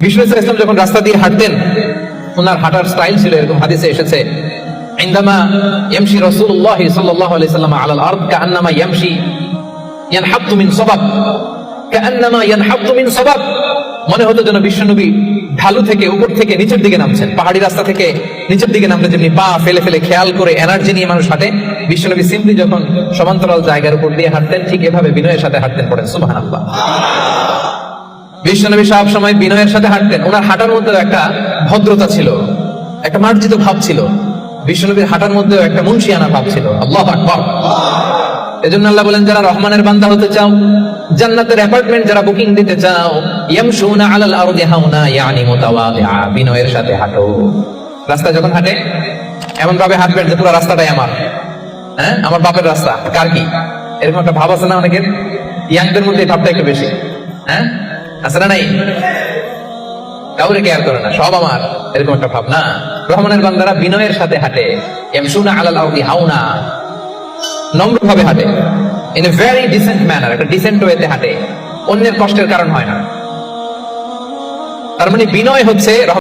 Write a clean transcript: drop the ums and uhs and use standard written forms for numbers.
বিষ্ণু ইসলাম যখন রাস্তা দিয়ে হাঁটতেন, ওনার হাঁটার স্টাইল ছিল এরকম, হাদিসে এসেছে ইনদামা ইয়ামশি রাসূলুল্লাহ সাল্লাল্লাহু আলাইহি সাল্লাম আলাল আরদ কাআন্নামা ইয়ামশি ইয়ানহাত্তু মিন সাবাব, কাআন্নামা ইয়ানহাত্তু মিন সাবাব। মনে হতো যেন বিশ্বনবী ঢালু থেকে উপর থেকে নিচের দিকে নামছেন, পাহাড়ি রাস্তা থেকে নিচের দিকে নামতে যেমনি পা ফেলে ফেলে খেয়াল করে এনার্জি নিয়ে মানুষ হাঁটে, বিশ্বনবী সিম্পলি যখন সমান্তরাল জায়গার উপর দিয়ে হাঁটতেন ঠিক এভাবে বিনয়ের সাথে হাঁটতেন। পড়েন সুবহানাল্লাহ। বিশ্বনবী সব সময় বিনয়ের সাথে হাঁটতেন। ওনার হাঁটার মধ্যে একটা ভদ্রতা ছিল, একটা মার্জিত ভাব ছিল। বিশ্বনবীর হাঁটার মধ্যেও একটা মুনশিয়ানা ভাব ছিল। আল্লাহু আকবার। এজন্য আল্লাহ বলেন, যারা রহমানের বান্দা হতে চাও, জান্নাতের অ্যাপার্টমেন্ট যারা বুকিং দিতে চাও, ইয়ামশুনা আলাল আরদি হাওনা ইয়ানি মুতাওয়াদিআ, বিনয়ের সাথে হাঁটো। রাস্তা যখন হাঁটে এমন ভাবে হাঁটবেন যে পুরো রাস্তাটাই আমার, হ্যাঁ আমার বাপের রাস্তা, কার কি, এরকম একটা ভাব আছে না অনেকের? ইয়াংদের মধ্যে এই ভাবটা একটু বেশি, হ্যাঁ আছে না? নাই, কাউরে কেয়ার করে না, সব আমার, এরকম একটা ভাব না। রহমানের বান্দারা বিনয়ের সাথে হাঁটে। ইয়ামশুনা আলাল আরদি হাওনা, নম্র ভাবে হাঁটে, in a very dissent manner, একটা ডিসেন্ট ওয়েতে হাঁটে, অন্যের কষ্টের কারণ হয় না। তার মানে বিনয় হচ্ছে